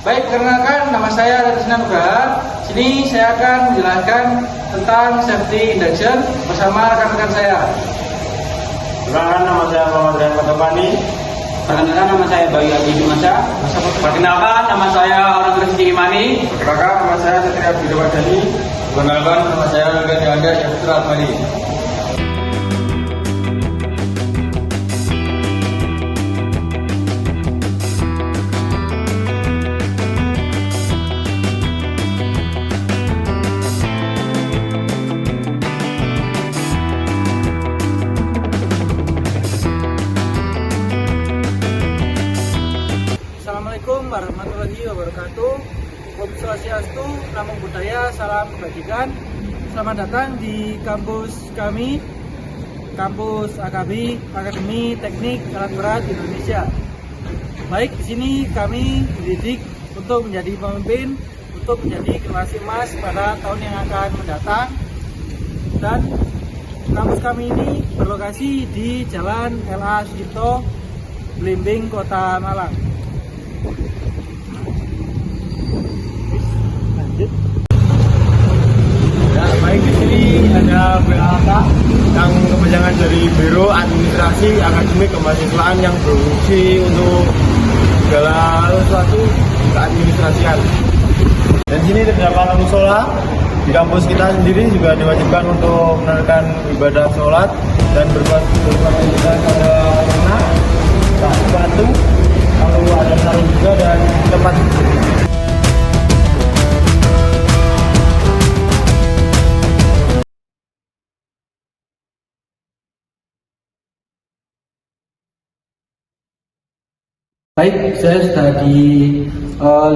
Baik, perkenalkan nama saya Ratisna Nugraha. Sini saya akan menjelaskan tentang safety induction bersama rekan-rekan saya. Perkenalkan nama saya Muhammad Rian Patopani. Perkenalkan nama saya Bayu Adi Dimasa. Perkenalkan nama saya Orang Rizky Imani. Perkenalkan nama saya Satria Bidawardani. Perkenalkan nama saya Olga Dianda Yaputra Atmadi. Assalamualaikum warahmatullahi wabarakatuh. Om Swastiastu, Namo Buddhaya, salam kebajikan. Selamat datang di kampus kami, kampus AKB, Akademi Teknik Alat Berat Indonesia. Baik, di sini kami dididik untuk menjadi pemimpin, untuk menjadi generasi emas pada tahun yang akan mendatang. Dan kampus kami ini berlokasi di Jalan LA Sucipto, Blimbing, Kota Malang. Ya, baik, di sini ada BAK yang kepanjangan dari Biro Administrasi Akademik Kemahasiswaan yang berfungsi untuk segala sesuatu keadministrasian. Dan sini terdapat musola. Di kampus kita sendiri juga diwajibkan untuk menunaikan ibadah sholat dan berpuasa kita pada anak, sepatu, lalu ada sarung juga dan tempat. Baik, saya sudah di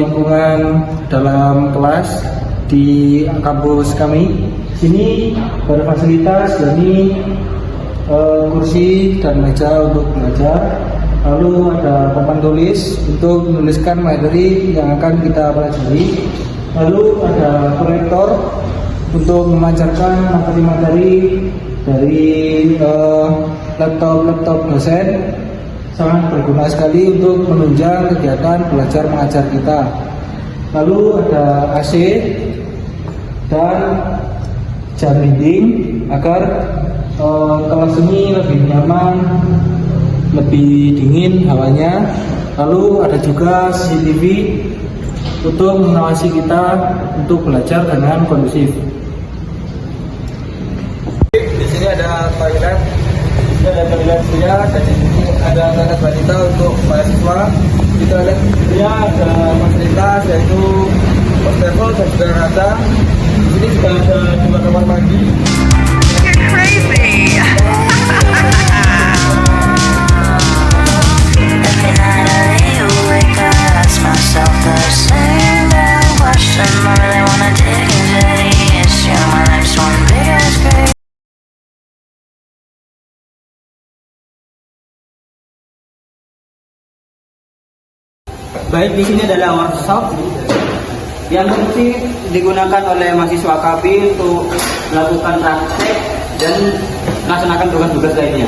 lingkungan dalam kelas di kampus kami. Sini berfasilitas yakni kursi dan meja untuk belajar. Lalu ada papan tulis untuk menuliskan materi yang akan kita pelajari. Lalu ada proyektor untuk memancarkan materi-materi dari laptop dosen. Sangat berguna sekali untuk menunjang kegiatan belajar mengajar kita. Lalu ada AC dan jam dinding agar kelas ini lebih nyaman, lebih dingin hawanya. Lalu ada juga CCTV untuk mengawasi kita untuk belajar dengan kondusif. Di sini ada toilet. Ini ada toilet pria, dan di sini ada toilet wanita untuk mahasiswa. Di toilet pria ada fasilitas yaitu wastafel dan juga rata. Di sini juga ada dua kamar mandi. You're crazy. Every night I lay awake, I ask myself the same damn question. I really wanna dig into the issue. My life's one big ass grave. Baik, di sini adalah workshop yang nanti digunakan oleh mahasiswa KB untuk melakukan praktek dan melaksanakan tugas-tugas lainnya.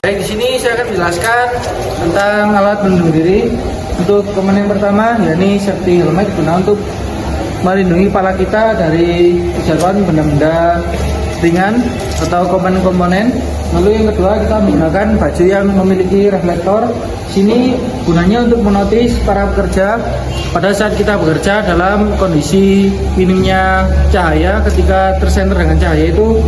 Baik, di sini saya akan menjelaskan tentang alat pelindung diri. Untuk komponen pertama, yakni safety helmet, guna untuk melindungi kepala kita dari jatuhan benda-benda ringan atau komponen-komponen. Lalu yang kedua, kita menggunakan baju yang memiliki reflektor. Sini gunanya untuk menotis para pekerja pada saat kita bekerja dalam kondisi minimnya cahaya. Ketika tersenter dengan cahaya itu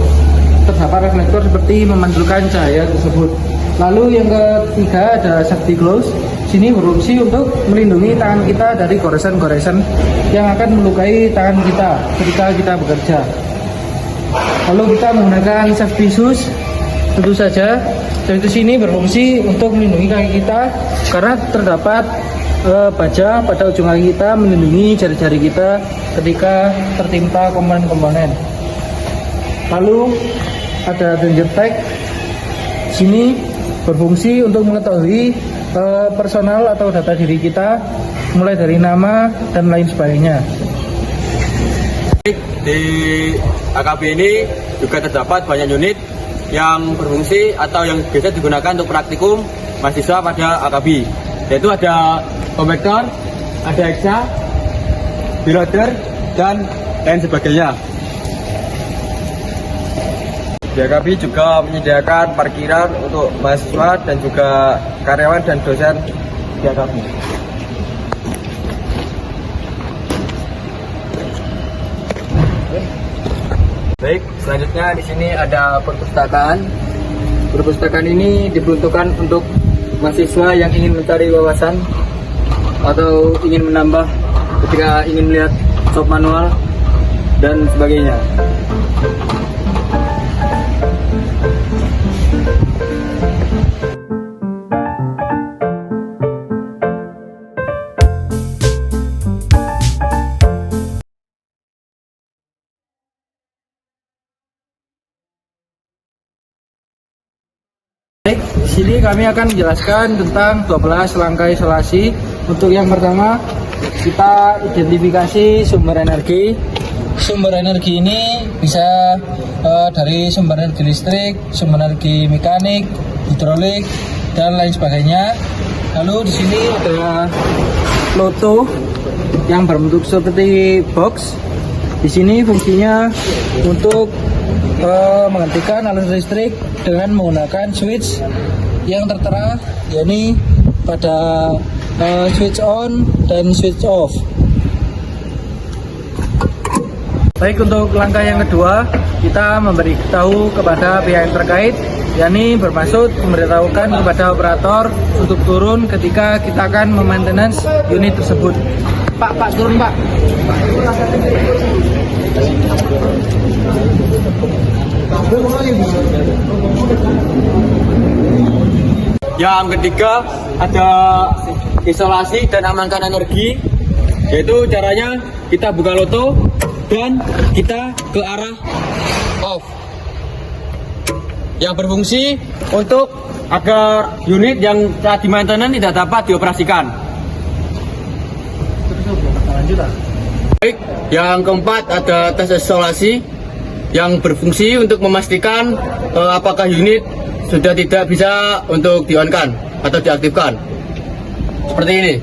terdapat reflektor seperti memantulkan cahaya tersebut. Lalu yang ketiga ada safety gloves. Sini berfungsi untuk melindungi tangan kita dari goresan-goresan yang akan melukai tangan kita ketika kita bekerja. Lalu kita menggunakan safety shoes. Tentu saja, safety sini berfungsi untuk melindungi kaki kita karena terdapat baja pada ujung kaki kita melindungi jari-jari kita ketika tertimpa komponen-komponen. Lalu ada danger tag. Sini berfungsi untuk mengetahui personal atau data diri kita, mulai dari nama dan lain sebagainya. Di AKB ini juga terdapat banyak unit yang berfungsi atau yang biasa digunakan untuk praktikum mahasiswa pada AKABI, yaitu ada konvektor, ada hexa, biloder, dan lain sebagainya. Di AKABI juga menyediakan parkiran untuk mahasiswa dan juga karyawan dan dosen di AKABI. Baik, selanjutnya di sini ada perpustakaan. Perpustakaan ini diperuntukkan untuk mahasiswa yang ingin mencari wawasan atau ingin menambah ketika ingin melihat shop manual dan sebagainya. Baik, di sini kami akan menjelaskan tentang 12 langkah isolasi. Untuk yang pertama, kita identifikasi sumber energi. Sumber energi ini bisa dari sumber energi listrik, sumber energi mekanik, hidrolik, dan lain sebagainya. Lalu di sini ada loto yang berbentuk seperti box. Di sini fungsinya untuk menghentikan arus listrik dengan menggunakan switch yang tertera, yakni pada switch on dan switch off. Baik, untuk langkah yang kedua, kita memberitahu kepada pihak yang terkait, yakni bermaksud memberitahukan kepada operator untuk turun ketika kita akan memaintenance unit tersebut. Pak, turun Pak. Yang ketiga ada isolasi dan amankan energi, yaitu caranya kita buka loto dan kita ke arah off, yang berfungsi untuk agar unit yang saat di maintenance tidak dapat dioperasikan. Baik, yang keempat ada tes isolasi yang berfungsi untuk memastikan apakah unit sudah tidak bisa untuk di-on-kan atau diaktifkan. Seperti ini.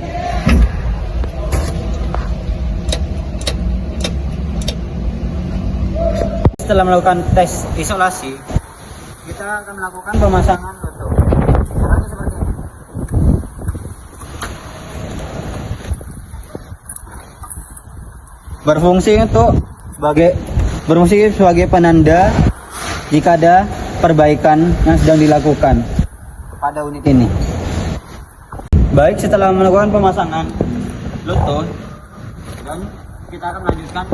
Setelah melakukan tes isolasi, kita akan melakukan pemasangan loto. Caranya seperti ini. Berfungsi sebagai penanda jika ada perbaikan yang sedang dilakukan pada unit ini. Baik, setelah melakukan pemasangan loto, dan kita akan melanjutkan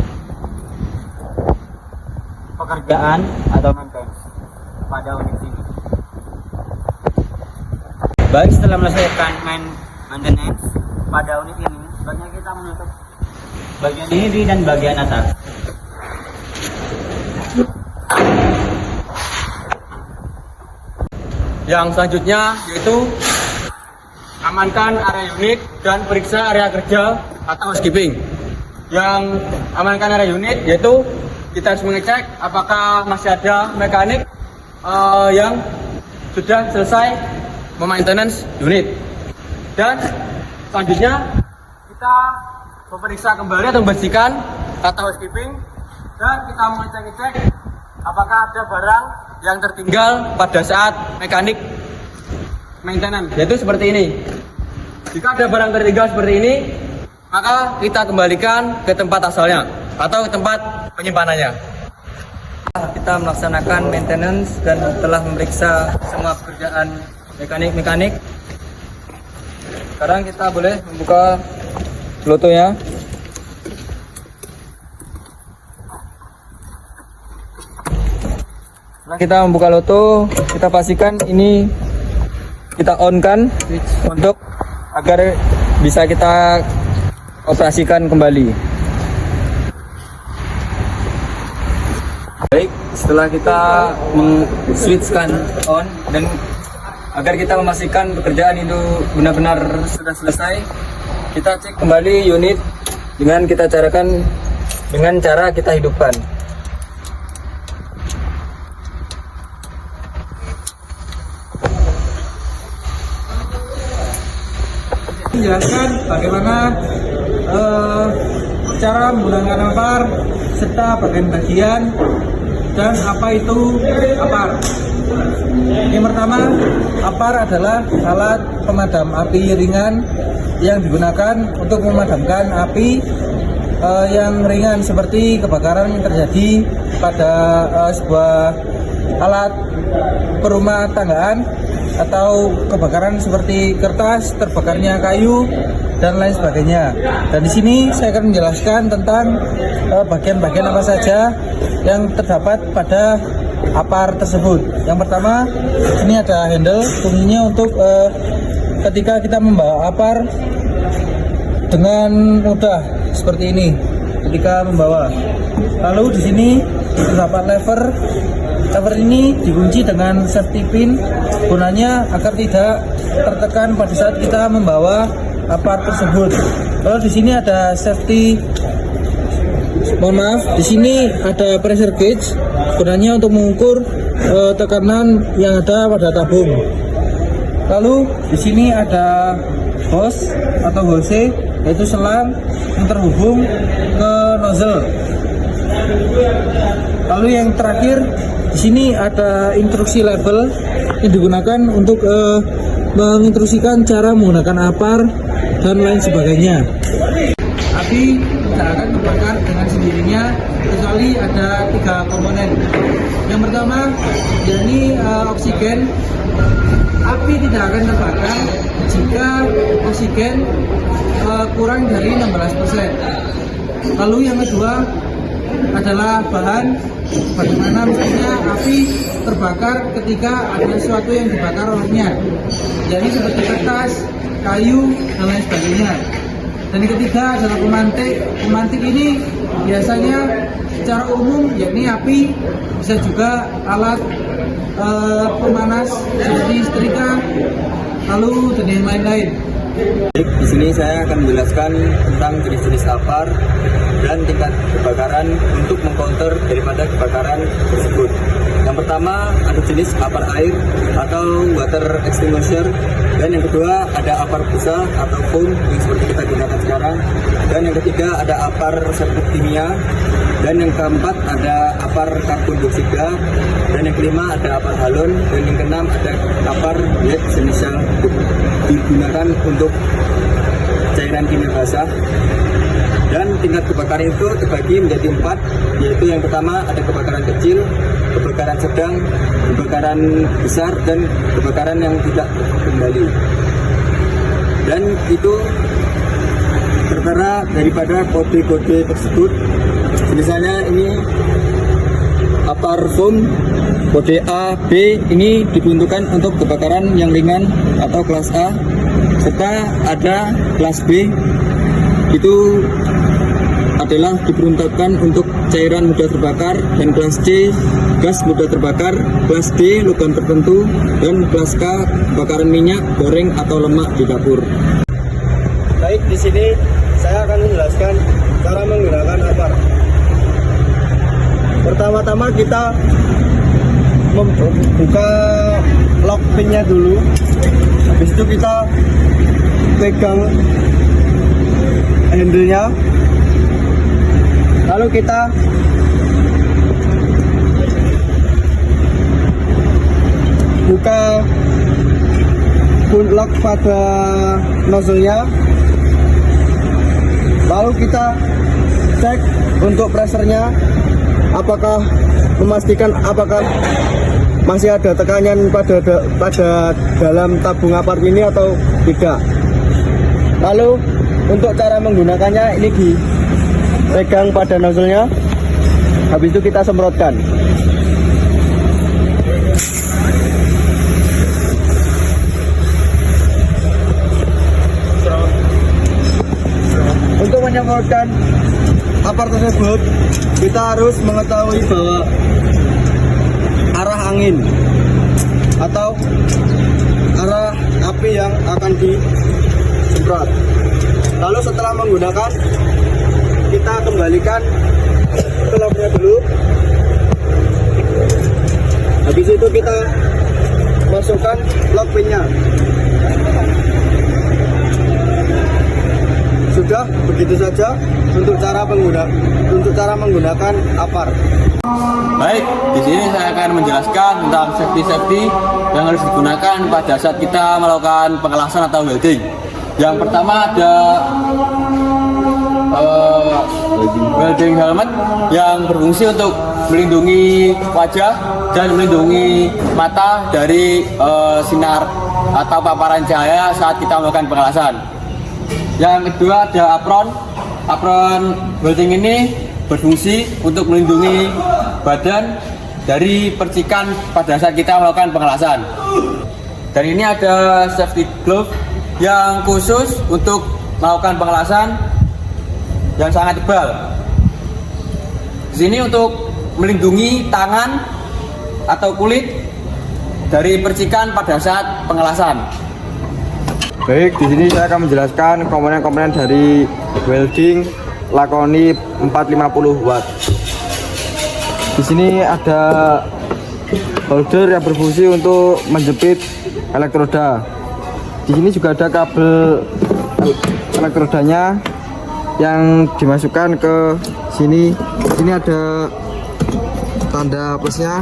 pekerjaan atau maintenance pada unit ini. Baik, setelah menyelesaikan maintenance pada unit ini, sebaiknya kita menutup bagian ini dan bagian atas. Yang selanjutnya yaitu amankan area unit dan periksa area kerja atau housekeeping. Yang amankan area unit yaitu kita harus mengecek apakah masih ada mekanik yang sudah selesai memaintenance unit. Dan selanjutnya kita memeriksa kembali atau membersihkan atau housekeeping, dan kita mengecek apakah ada barang yang tertinggal pada saat mekanik maintenance, yaitu seperti ini. Jika ada barang tertinggal seperti ini, maka kita kembalikan ke tempat asalnya atau ke tempat penyimpanannya. Kita melaksanakan maintenance dan telah memeriksa semua pekerjaan mekanik. Sekarang kita boleh membuka lotonya. Setelah kita membuka loto, kita pastikan ini kita on kan untuk agar bisa kita operasikan kembali. Baik, setelah kita switchkan on dan agar kita memastikan pekerjaan itu benar-benar sudah selesai, kita cek kembali unit dengan cara kita hidupkan. Menjelaskan bagaimana cara menggunakan APAR serta bagian-bagian dan apa itu APAR. Yang pertama, APAR adalah alat pemadam api ringan yang digunakan untuk memadamkan api yang ringan seperti kebakaran yang terjadi pada sebuah alat perumah tanggaan atau kebakaran seperti kertas, terbakarnya kayu dan lain sebagainya. Dan di sini saya akan menjelaskan tentang bagian-bagian apa saja yang terdapat pada APAR tersebut. Yang pertama, ini ada handle, fungsinya untuk ketika kita membawa APAR dengan mudah seperti ini ketika membawa. Lalu di sini terdapat lever. Lever ini dikunci dengan safety pin, gunanya agar tidak tertekan pada saat kita membawa APAR tersebut. Lalu di sini ada safety, di sini ada pressure gauge, gunanya untuk mengukur tekanan yang ada pada tabung. Lalu di sini ada hose atau hose, yaitu selang yang terhubung ke nozzle. Lalu yang terakhir di sini ada instruksi label yang digunakan untuk menginstruksikan cara menggunakan APAR dan lain sebagainya. Api tidak akan terbakar dengan sendirinya kecuali ada 3 komponen. Yang pertama, yakni oksigen. Api tidak akan terbakar jika oksigen kurang dari 16%. Lalu yang kedua adalah bahan, bagaimana misalnya api terbakar ketika ada sesuatu yang dibakar olehnya, jadi seperti kertas, kayu, dan lain sebagainya. Dan yang ketiga adalah pemantik. Pemantik ini biasanya secara umum yakni api, bisa juga alat pemanas seperti setrika, lalu dan yang lain-lain. Baik, di sini saya akan menjelaskan tentang jenis-jenis APAR dan tingkat kebakaran untuk mengcounter daripada kebakaran tersebut. Yang pertama ada jenis APAR air atau water extinguisher, dan yang kedua ada APAR busa atau foam yang seperti kita gunakan sekarang, dan yang ketiga ada APAR serbuk kimia, dan yang keempat ada APAR karbon dioksida, dan yang kelima ada APAR halon, dan yang keenam ada APAR lead jenis yang digunakan untuk cairan kimia basah. Dan tingkat kebakaran itu terbagi menjadi 4, yaitu yang pertama ada kebakaran kecil, kebakaran sedang, kebakaran besar, dan kebakaran yang tidak terkendali. Dan itu tertera daripada kode-kode tersebut. Misalnya ini APAR foam kode A, B ini diperuntukkan untuk kebakaran yang ringan atau kelas A, serta ada kelas B itu adalah diperuntukkan untuk cairan mudah terbakar, dan kelas C gas mudah terbakar, kelas D logam tertentu, dan kelas K kebakaran minyak, goreng atau lemak di dapur. Baik, di sini saya akan menjelaskan cara menggunakan APAR. Pertama-tama kita membuka lock pinnya dulu. Habis itu kita pegang handle-nya. Lalu kita buka lock pada nozzle-nya. Lalu kita cek untuk pressure-nya, apakah memastikan apakah masih ada tekanan pada dalam tabung APAR ini atau tidak. Lalu untuk cara menggunakannya, ini dipegang pada nozzle-nya, habis itu kita semprotkan. Untuk menyemprotkan APAR tersebut, kita harus mengetahui bahwa arah angin atau arah api yang akan disemprot. Lalu setelah menggunakan, kita kembalikan ke locknya dulu. Habis itu kita masukkan lock pinnya. Begitu saja untuk cara menggunakan APAR. Baik, di sini saya akan menjelaskan tentang safety yang harus digunakan pada saat kita melakukan pengelasan atau welding. Yang pertama ada welding helmet yang berfungsi untuk melindungi wajah dan melindungi mata dari sinar atau paparan cahaya saat kita melakukan pengelasan. Yang kedua ada apron. Apron welding ini berfungsi untuk melindungi badan dari percikan pada saat kita melakukan pengelasan. Dan ini ada safety glove yang khusus untuk melakukan pengelasan yang sangat tebal. Di sini untuk melindungi tangan atau kulit dari percikan pada saat pengelasan. Baik, di sini saya akan menjelaskan komponen-komponen dari welding Lakoni 450 watt. Di sini ada holder yang berfungsi untuk menjepit elektroda. Di sini juga ada kabel elektrodanya yang dimasukkan ke sini. Di sini ada tanda plusnya,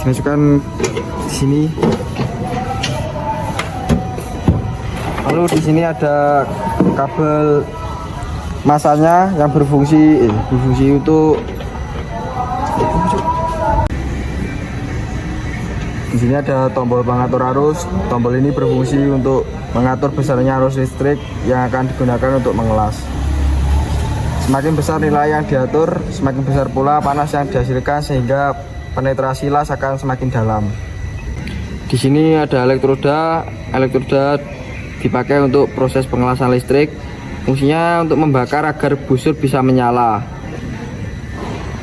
dimasukkan di sini. Lalu di sini ada kabel masanya yang berfungsi untuk di sini ada tombol pengatur arus. Tombol ini berfungsi untuk mengatur besarnya arus listrik yang akan digunakan untuk mengelas. Semakin besar nilai yang diatur, semakin besar pula panas yang dihasilkan sehingga penetrasi las akan semakin dalam. Di sini ada elektroda. Elektroda dipakai untuk proses pengelasan listrik. Fungsinya untuk membakar agar busur bisa menyala.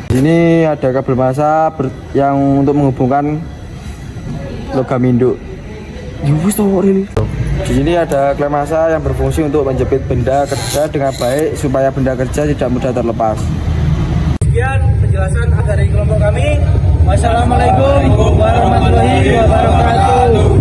Di sini ada kabel massa yang untuk menghubungkan logam induk. Di sini ada klem massa yang berfungsi untuk menjepit benda kerja dengan baik supaya benda kerja tidak mudah terlepas. Sekian penjelasan dari kelompok kami. Wassalamualaikum warahmatullahi wabarakatuh.